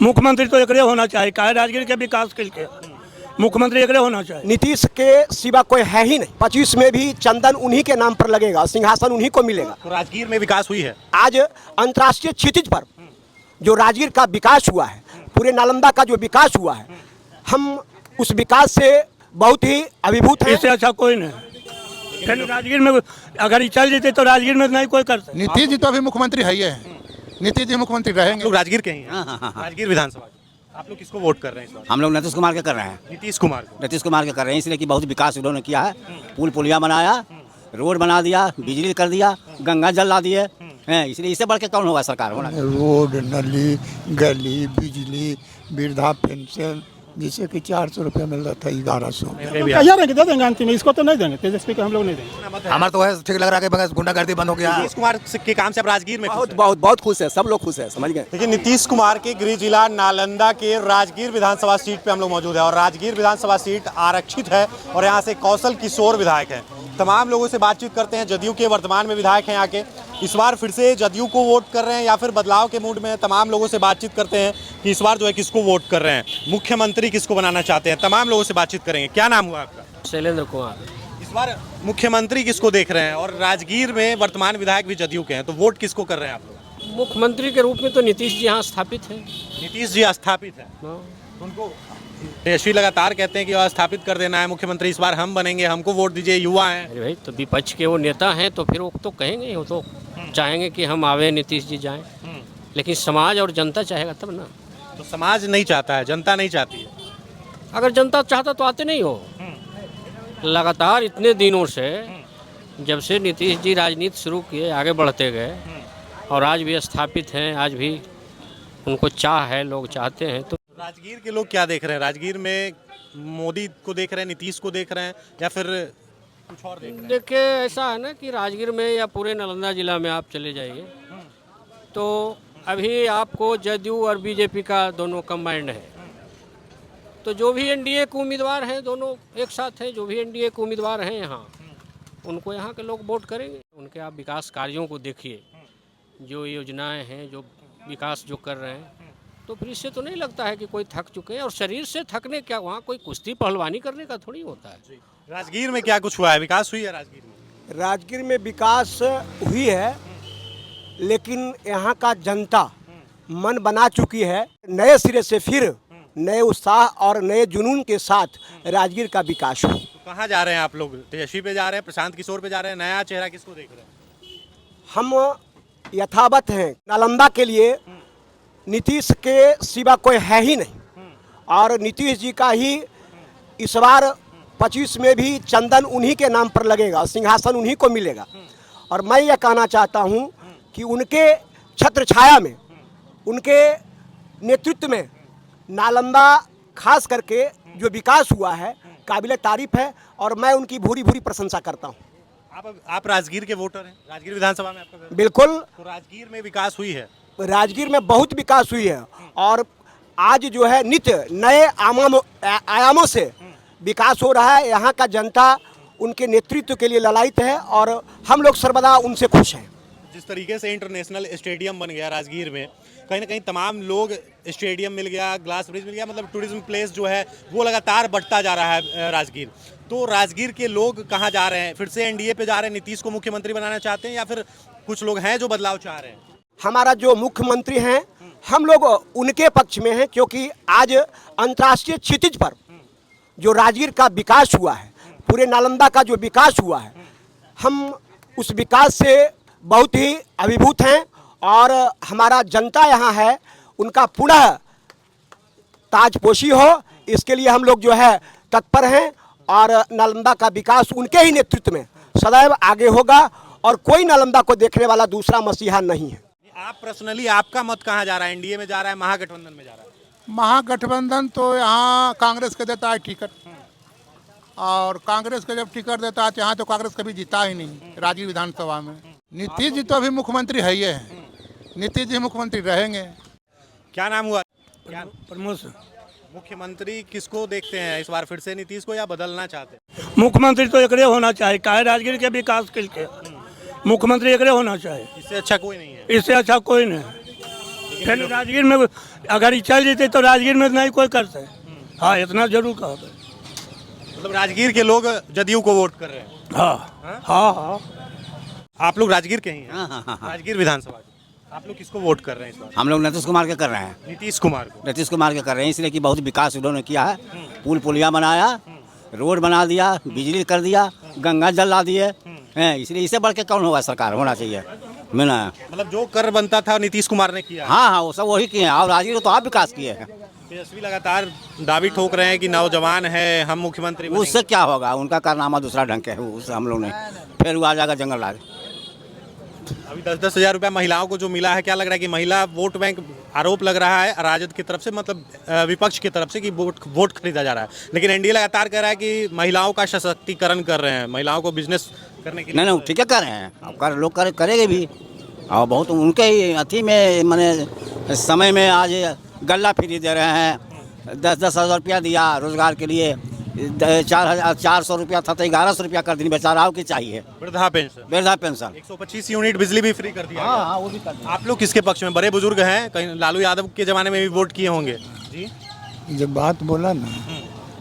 मुख्यमंत्री तो एकरे होना चाहिए, काहे राजगीर के विकास के लिए मुख्यमंत्री एकरे होना चाहिए। नीतीश के सिवा कोई है ही नहीं। 25 में भी चंदन उन्हीं के नाम पर लगेगा, सिंहासन उन्हीं को मिलेगा। तो राजगीर में विकास हुई है। आज अंतर्राष्ट्रीय क्षितिज पर जो राजगीर का विकास हुआ है, पूरे नालंदा का जो विकास हुआ है, हम उस विकास से बहुत ही अभिभूत हैं। इससे अच्छा कोई नहीं। राजगीर में अगर ये चल जेते तो राजगीर में नहीं कोई कर सकता। नीतीश जी तो अभी मुख्यमंत्री है ही है। नीतीश जी मुख्यमंत्री आप रहेंगे। लोग राजगीर के ही हैं। हाँ। राजगीर विधानसभा के। आप लोग किसको वोट कर रहे हैं इस बार? हम लोग नीतीश कुमार के कर रहे हैं। नीतीश कुमार को। नीतीश कुमार के कर रहे हैं इसलिए कि बहुत विकास उन्होंने किया है। पुल पुलिया बनाया, रोड बना दिया, बिजली कर दिया, गंगा जल ला दिए हैं, इसलिए इससे बढ़ के कौन होगा सरकार होना। रोड, नली, गली, बिजली, वृद्धा पेंशन, जिससे कि 400 रुपया मिल रहा था 1100। तैयार है कि दे देंगे अंतिम में, इसको तो नहीं देंगे, तेजस्वी को हम लोग नहीं देंगे। हमारा तो है ठीक लग रहा है कि बस गुंडागर्दी बंद हो गया। नीतीश कुमार के काम से अब राजगीर में बहुत बहुत बहुत खुश है, सब लोग खुश है, समझ गए। देखिए, नीतीश कुमार के गृह जिला नालंदा के राजगीर विधानसभा सीट पे हम लोग मौजूद है और राजगीर विधानसभा सीट आरक्षित है और यहाँ से कौशल किशोर विधायक हैं। तमाम लोगों से बातचीत करते हैं। जदयू के वर्तमान में विधायक हैं यहाँ के, इस बार फिर से जदयू को वोट कर रहे हैं या फिर बदलाव के मूड में। तमाम लोगों से बातचीत करते हैं कि इस बार जो है किसको वोट कर रहे हैं, मुख्यमंत्री किसको बनाना चाहते हैं। तमाम लोगों से बातचीत करेंगे। क्या नाम हुआ आपका? शैलेंद्र कुमार। इस बार मुख्यमंत्री किसको देख रहे हैं और राजगीर में वर्तमान विधायक भी जदयू के हैं, तो वोट किसको कर रहे हैं आप लोग? मुख्यमंत्री के रूप में तो नीतीश जी यहाँ स्थापित हैं। नीतीश जी स्थापित है, उनको तेजस्वी लगातार कहते हैं कि स्थापित कर देना है मुख्यमंत्री, इस बार हम बनेंगे, हमको वोट दीजिए, युवा हैं। अरे भाई, तो विपक्ष के वो नेता हैं तो फिर वो तो कहेंगे ही, वो तो चाहेंगे कि हम आवे, नीतीश जी जाएं, लेकिन समाज और जनता चाहेगा तब ना। तो समाज नहीं चाहता है, जनता नहीं चाहती है। अगर जनता चाहता तो आते नहीं हो। लगातार इतने दिनों से जब से नीतीश जी राजनीति शुरू किए, आगे बढ़ते गए और आज भी स्थापित हैं, आज भी उनको चाह है, लोग चाहते हैं। तो राजगीर के लोग क्या देख रहे हैं? राजगीर में मोदी को देख रहे हैं, नीतीश को देख रहे हैं या फिर कुछ और देख रहे हैं? देखिए, ऐसा है ना कि राजगीर में या पूरे नालंदा जिला में आप चले जाइए तो अभी आपको जदयू और बीजेपी का दोनों कंबाइंड है। तो जो भी एनडीए के उम्मीदवार हैं, दोनों एक साथ हैं, जो भी एनडीए के उम्मीदवार हैं यहाँ, उनको यहाँ के लोग वोट करेंगे। उनके आप विकास कार्यों को देखिए, जो योजनाएं हैं, जो विकास जो कर रहे हैं, तो फिर इससे तो नहीं लगता है कि कोई थक चुके हैं। और शरीर से थकने क्या, वहाँ कोई कुश्ती पहलवानी करने का थोड़ी होता है। राजगीर में क्या कुछ हुआ है? विकास हुई है राजगीर में? राजगीर में विकास हुई है, लेकिन यहाँ का जनता मन बना चुकी है। नए सिरे से फिर नए उत्साह और नए जुनून के साथ राजगीर का विकास हो। तो कहाँ जा रहे हैं आप लोग? तेजस्वी पे जा रहे हैं, प्रशांत किशोर पे जा रहे हैं, नया चेहरा किसको देख रहे हैं? हम यथावत हैं। नालंदा के लिए नीतीश के सिवा कोई है ही नहीं और नीतीश जी का ही इस बार 25 में भी चंदन उन्हीं के नाम पर लगेगा, सिंहासन उन्हीं को मिलेगा। और मैं ये कहना चाहता हूँ कि उनके छत्र छाया में, उनके नेतृत्व में नालंदा खास करके जो विकास हुआ है काबिल तारीफ है और मैं उनकी भूरी भूरी प्रशंसा करता हूँ। आप राजगीर के वोटर हैं? राजगीर विधानसभा में आपका घर? बिल्कुल। तो राजगीर में विकास हुई है? राजगीर में बहुत विकास हुई है और आज जो है नित्य नए आयामों से विकास हो रहा है। यहाँ का जनता उनके नेतृत्व के लिए ललायित है और हम लोग सर्वदा उनसे खुश हैं। जिस तरीके से इंटरनेशनल स्टेडियम बन गया राजगीर में, कहीं ना कहीं तमाम लोग, स्टेडियम मिल गया, ग्लास ब्रिज मिल गया, मतलब टूरिज्म प्लेस जो है वो लगातार बढ़ता जा रहा है राजगीर। तो राजगीर के लोग कहाँ जा रहे हैं? फिर से एनडीए पे जा रहे हैं, नीतीश को मुख्यमंत्री बनाना चाहते हैं या फिर कुछ लोग हैं जो बदलाव चाह रहे हैं? हमारा जो मुख्यमंत्री हैं, हम लोग उनके पक्ष में हैं, क्योंकि आज अंतर्राष्ट्रीय क्षितिज पर जो राजगीर का विकास हुआ है, पूरे नालंदा का जो विकास हुआ है, हम उस विकास से बहुत ही अभिभूत हैं और हमारा जनता यहाँ है, उनका पुनः ताजपोशी हो, इसके लिए हम लोग जो है तत्पर हैं और नालंदा का विकास उनके ही नेतृत्व में सदैव आगे होगा और कोई नालंदा को देखने वाला दूसरा मसीहा नहीं है। आप पर्सनली, आपका मत कहाँ जा रहा है? एनडीए में जा रहा है, महागठबंधन में जा रहा है? महागठबंधन तो यहाँ कांग्रेस के देता है टिकट और कांग्रेस का जब टिकट देता है यहाँ तो कांग्रेस कभी जीता ही नहीं राजगीर विधानसभा में। नीतीश जी तो अभी मुख्यमंत्री है ही है। नीतीश जी मुख्यमंत्री रहेंगे। क्या नाम हुआ? प्रमोद। मुख्यमंत्री किसको देखते हैं इस बार? फिर से नीतीश को या बदलना चाहते हैं? मुख्यमंत्री तो एकरे होना चाहिए, काहे राजगीर के विकास के लिए मुख्यमंत्री एकरे होना चाहिए। इससे अच्छा कोई नहीं है? इससे अच्छा कोई नहीं। फिर राजगीर में अगर ये चल जेते तो राजगीर में नहीं कोई करते। हाँ, इतना जरूर कहते। मतलब राजगीर के लोग जदयू को वोट कर रहे हैं। हाँ हाँ हाँ। आप लोग राजगीर के ही हैं? हाँ। राजगीर विधानसभा के। आप लोग किसको वोट कर रहे हैं इस बार? हम लोग नीतीश कुमार के कर रहे हैं। नीतीश कुमार को। नीतीश कुमार के कर रहे हैं इसलिए कि बहुत विकास उन्होंने किया है। पुल पुलिया बनाया, रोड बना दिया, बिजली कर दिया, गंगा जल ला दिए हैं। इसलिए इससे बढ़ के कौन होगा? सरकार होना चाहिए ना। मतलब जो कर बनता था नीतीश कुमार ने किया। हाँ, वो सब वही किए हैं। और राजगीर तो आप विकास किए हैं। तेजस्वी लगातार दावी ठोक रहे हैं कि नौजवान है, हम मुख्यमंत्री बनेंगे। उससे क्या होगा? उनका कारनामा दूसरा ढंग के है, उससे हम लोग नहीं। फिर वो आ जाएगा जंगल राज। अभी 10-10 हजार रुपया महिलाओं को जो मिला है, क्या लग रहा है कि महिला वोट बैंक आरोप लग रहा है राजद की तरफ से, मतलब विपक्ष की तरफ से कि वोट खरीदा जा रहा है। लेकिन एनडीए लगातार कह रहा है कि महिलाओं का सशक्तिकरण कर रहे हैं, महिलाओं को बिजनेस करने के लिए। नहीं, ठीक है कर रहे हैं। अब लोग करेंगे भी। और बहुत उनके ही अथी में मैंने समय में आज गल्ला फ्री दे रहे हैं। 10-10 हज़ार रुपया दिया रोजगार के लिए। 400 रुपया था तो 1100 रुपया कर दी। बेचाराओं की चाहिए वृद्धा पेंशन 125 यूनिट बिजली भी फ्री कर दिया। हाँ, वो भी कर दिया। आप लोग किसके पक्ष में? बड़े बुजुर्ग हैं, कहीं लालू यादव के जमाने में भी वोट किए होंगे जी। जब बात बोला ना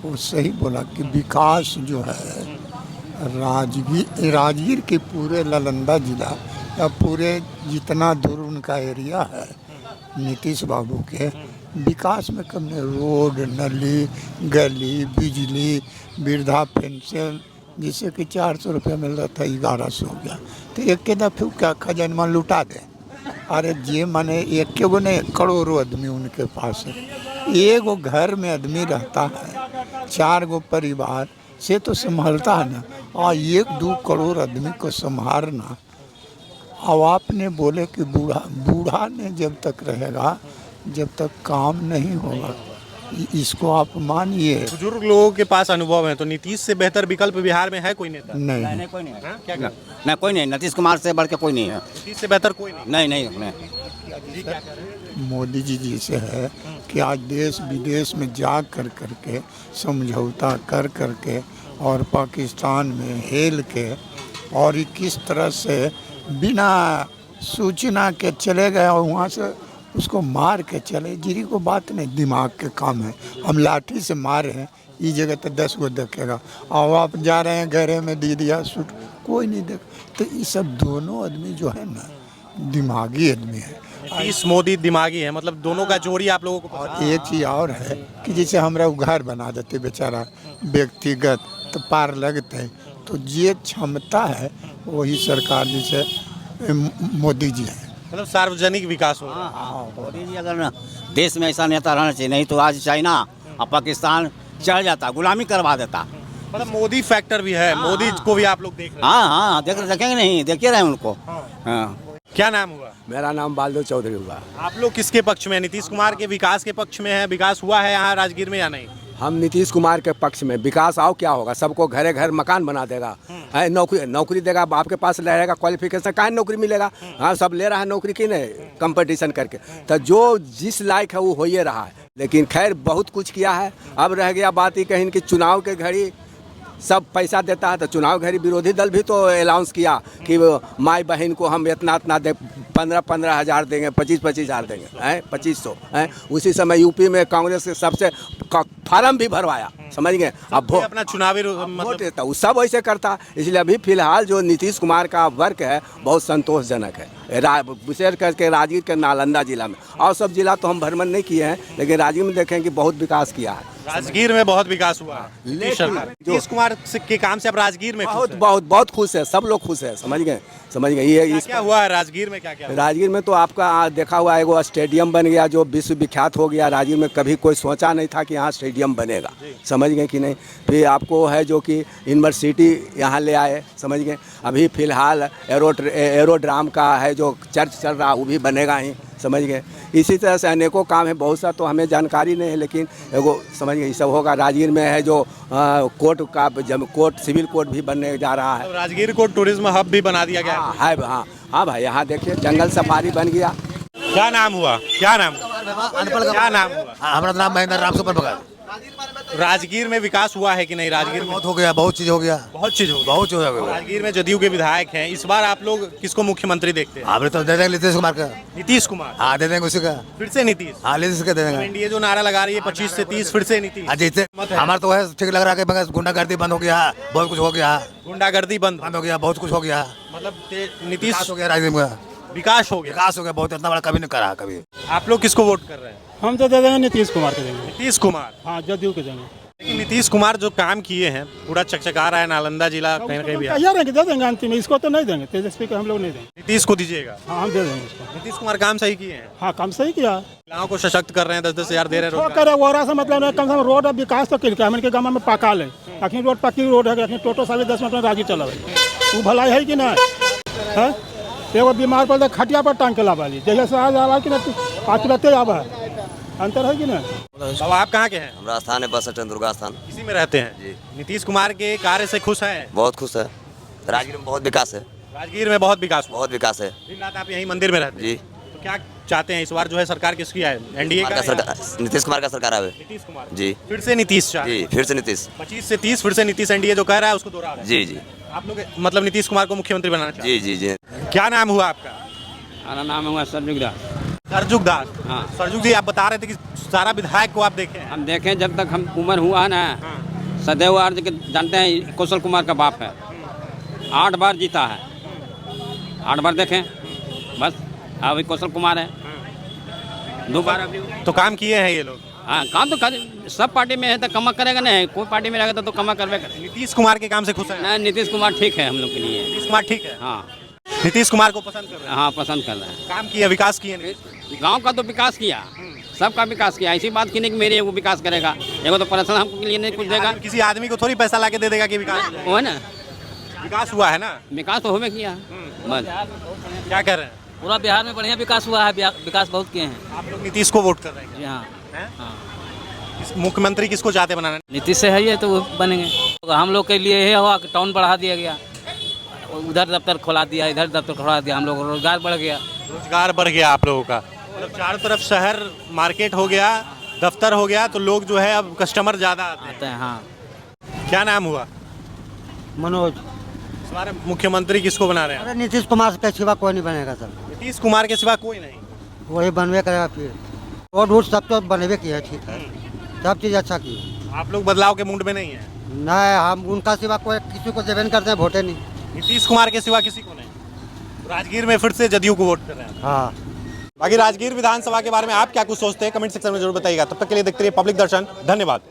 वो सही बोला कि विकास जो है राजगीर के पूरे नालंदा जिला या पूरे जितना दूर उनका एरिया है नीतीश बाबू के विकास में कम नहीं। रोड, नली, गली, बिजली, वृद्धा पेंशन, जिससे कि 400 रुपया मिल रहा था 1100 हो गया। तो एक के दफे क्या खजानमा लुटा दे। अरे जे माने एक के वो नहीं, करोड़ों आदमी उनके पास है। एक गो घर में आदमी रहता है, 4 गो परिवार से तो संभालता है ना। और 1-2 करोड़ आदमी को संभालना। अब आपने बोले कि बूढ़ा ने जब तक रहेगा, जब तक काम नहीं होगा, इसको आप मानिए। बुजुर्ग लोगों के पास अनुभव है, तो नीतीश से बेहतर विकल्प बिहार में है कोई नेता? नहीं, कोई नहीं है। क्या नहीं, कोई नहीं। नीतीश कुमार से बढ़ के कोई नहीं है। नीतीश से बेहतर कोई नहीं? नहीं। मोदी जी जैसे है कि आज देश विदेश में जा कर के समझौता कर के और पाकिस्तान में हेल के और किस तरह से बिना सूचना के चले गए और वहाँ से उसको मार के चले। जिरी को बात नहीं, दिमाग के काम है। हम लाठी से मारे हैं, ये जगह तो 10 गो देखेगा। और आप जा रहे हैं घरे में दे दिया सूट, कोई नहीं देख। तो ये सब दोनों आदमी जो है ना दिमागी आदमी है। नीतीश मोदी दिमागी है, मतलब दोनों का जोड़ी आप लोगों को। और एक चीज़ और है कि जैसे हमारा घर बना देते बेचारा व्यक्तिगत तो पार लगते हैं। तो ये क्षमता है वही सरकार जैसे मोदी जी है। मतलब सार्वजनिक विकास हो। मोदी जी अगर देश में ऐसा नेता रहना चाहिए, नहीं तो आज चाइना और पाकिस्तान चढ़ जाता, गुलामी करवा देता। मतलब मोदी फैक्टर भी है। मोदी को भी आप लोग देख रहे हैं? हाँ, देखेंगे नहीं, देखिए रहे उनको। हाँ। क्या नाम हुआ? मेरा नाम बालदेव चौधरी हुआ। आप लोग किसके पक्ष में? नीतीश कुमार के विकास के पक्ष में है? विकास हुआ है यहाँ राजगीर में या नहीं? हम नीतीश कुमार के पक्ष में। विकास आओ क्या होगा? सबको घरे घर मकान बना देगा, है नौकरी देगा। आपके पास रहेगा क्वालिफिकेशन, कहाँ नौकरी मिलेगा? हाँ, सब ले रहा है नौकरी की नहीं, कंपटीशन करके। तो जो जिस लायक है वो हो ही रहा है। लेकिन खैर बहुत कुछ किया है। अब रह गया बात ही कहीं कि चुनाव के घड़ी सब पैसा देता है। तो चुनाव घड़ी विरोधी दल भी तो अनाउंस किया कि माई बहन को हम इतना दे, 15-15 हज़ार देंगे, 25-25 हज़ार देंगे, हैं 2500 हैं। उसी समय यूपी में कांग्रेस के सबसे फार्म भी भरवाया, समझ गए। अब अपना चुनावी वोट देता, वो सब ऐसे करता। इसलिए अभी फिलहाल जो नीतीश कुमार का वर्क है बहुत संतोषजनक है, विशेष करके राजगीर के नालंदा जिला में। और सब जिला तो हम भ्रमण नहीं किए हैं, लेकिन राजगीर में देखें कि बहुत विकास किया है। राजगीर में बहुत विकास हुआ है। नीतीश कुमार के काम से अब राजगीर में बहुत खुश है, सब लोग खुश है, समझ गए। ये क्या हुआ है राजगीर में? क्या राजगीर में तो आपका देखा हुआ एगो स्टेडियम बन गया जो विश्व विख्यात हो गया। राजगीर में कभी कोई सोचा नहीं था कि यहाँ स्टेडियम बनेगा, समझ गए कि नहीं। फिर आपको है जो कि यूनिवर्सिटी यहाँ ले आए, समझ गए। अभी फिलहाल एरोड्राम का है जो चर्च चल रहा, वो भी बनेगा ही, समझ गए। इसी तरह से अनेकों काम है, बहुत सा तो हमें जानकारी नहीं है, लेकिन एगो समझ गए ये सब होगा। राजगीर में है जो कोर्ट सिविल कोर्ट भी बनने जा रहा है। राजगीर को टूरिज्म हब भी बना दिया गया है। हाँ भाई, यहाँ देखिए जंगल सफारी बन गया। क्या नाम हुआ? क्या नाम हुआ? हमारा नाम महेंद्र राम सुपर भगत। राजगीर में विकास हुआ है कि नहीं? राजगीर में बहुत हो गया, बहुत चीज हो गया, बहुत चीज हो गई। बहुत चीज हो गया। राजगीर में जदयू के विधायक हैं, इस बार आप लोग किसको मुख्यमंत्री देखते हैं? आपने तो दे देंगे नीतीश कुमार का। नीतीश कुमार। हाँ दे देंगे उसी का। फिर से नीतीश। हाँ नीतीश का दे देंगे। एनडीए जो नारा लगा रही है 25 से 30, फिर से नीतीश। हाँ जीते हमारा तो है, ठीक लग रहा है कि गुंडागर्दी बंद हो गया, बहुत कुछ हो गया, गुंडागर्दी बंद बंद हो गया, बहुत कुछ हो गया, मतलब विकास नीतीश हो गया, राजनीति में विकास हो गया। विकास हो गया, बहुत इतना बड़ा कभी नहीं करा कभी। आप लोग किसको वोट कर रहे हैं? हम तो दे देंगे नीतीश कुमार के देंगे। नीतीश कुमार। हाँ जदयू के देंगे। लेकिन नीतीश कुमार जो काम किए हैं पूरा चकचका रहा है, नालंदा जिला कहीं ना कहीं भी। तैयार है कि दे देंगे अंतिम में, इसको तो नहीं देंगे, तेजस्वी को हम लोग नहीं देंगे। नीतीश को दीजिएगा? हाँ हम दे देंगे इसको। नीतीश कुमार काम सही किए हैं। हाँ काम सही किया। महिलाओं को सशक्त कर रहे हैं, 10-10 हजार दे रहे हैं तो रोजगार। करे वो से मतलब नहीं, कम से कम रोड अब विकास तो किया हमन के गाँव में पका ले, अखनी रोड पक्की रोड है, अखनी टोटो 10.5 मिनट में राजी चला वो भलाई है कि नहीं है? एगो बीमार पड़ता खटिया पर टांग के लावाली, जैसे से आज आवा कि ना आज रहते आवा, अंतर है कि ना? अब आप कहाँ के हैं? हम राजस्थान है, बस स्टैंड दुर्गा स्थान। इसी में रहते हैं जी। नीतीश कुमार के कार्य से खुश हैं? बहुत खुश है, राजगीर में बहुत विकास है, राजगीर में बहुत विकास हुआ। बहुत विकास है दिन रात आप यही मंदिर में रहते हैं? जी। तो क्या चाहते हैं इस बार जो है सरकार किसकी है? एनडीए का? सरकार, नीतीश कुमार का सरकार आवे। नीतीश कुमार जी। फिर से नीतीश चाह जी फिर से नीतीश। 25 से 30 फिर से नीतीश, एनडीए जो कह रहा है उसको दोहरा रहा है। जी जी आप लोग मतलब नीतीश कुमार को मुख्यमंत्री बनाना चाहते जी जी जी हैं? क्या नाम हुआ आपका? हमारा नाम हुआ सरजुग दास। सरजुग दास। हाँ। सरजुग जी, आप बता रहे थे कि सारा विधायक को आप देखे हैं। हम देखें जब तक हम उम्र हुआ है ना, सदैव अर्ज के जानते हैं कौशल कुमार का बाप है, 8 बार जीता है, 8 बार देखें बस। अभी कौशल कुमार है, 2 बार अभी। तो काम किए हैं ये लोग। हाँ काम तो सब पार्टी में है तो कमा करेगा नहीं, कोई पार्टी में रहेगा तो कमा करवे करेगा। नीतीश कुमार के काम से खुश है? नहीं नीतीश कुमार ठीक है हम लोग के लिए। नीतीश कुमार ठीक है। हाँ नीतीश कुमार को पसंद कर रहे हैं? हाँ पसंद कर रहे हैं। काम किया, विकास किए? गांव का तो विकास किया, सबका विकास किया। ऐसी बात की नहीं कि मेरे वो विकास करेगा, एगो तो पर्सनल हमको के लिए नहीं कुछ देगा। किसी आदमी को थोड़ी पैसा लाके दे देगा कि विकास हो जाएगा। वो है ना, विकास हुआ है ना? विकास तो होवे किया बस। क्या कर रहे हैं? पूरा बिहार में बढ़िया विकास हुआ है, विकास बहुत किए हैं। आप लोग नीतीश को वोट कर रहे हैं? जी हाँ। हैं? हाँ मुख्यमंत्री किसको चाहते बनाना? नीतीश से है ये तो वो बनेंगे। हम लोग के लिए ये हुआ कि टाउन बढ़ा दिया गया, उधर दफ्तर खोला दिया, इधर दफ्तर खोला दिया, हम लोग रोजगार बढ़ गया। रोजगार बढ़ गया आप लोगों का, मतलब चारों तरफ शहर मार्केट हो गया, दफ्तर हो गया, तो लोग जो है अब कस्टमर ज़्यादा आते हैं। हाँ। क्या नाम हुआ? मनोज। इस बार मुख्यमंत्री किसको बना रहे हैं? अरे नीतीश कुमार के सिवा कोई नहीं बनेगा सर, नीतीश कुमार के सिवा कोई नहीं। वही बनवे करेगा। फिर रोड वोड सब तो बनवे किया, ठीक है, सब चीज़ अच्छा की। आप लोग बदलाव के मूड में नहीं है? नहीं, हम उनका सिवा कोई किसी को देवे नहीं करते हैं, वोटे नहीं। नीतीश कुमार के सिवा किसी को नहीं। राजगीर में फिर से जदयू को वोट कर रहे हैं। हाँ। बाकी राजगीर विधानसभा के बारे में आप क्या कुछ सोचते हैं कमेंट सेक्शन में जरूर बताइएगा। तब तक के लिए देखते रहिए पब्लिक दर्शन। धन्यवाद।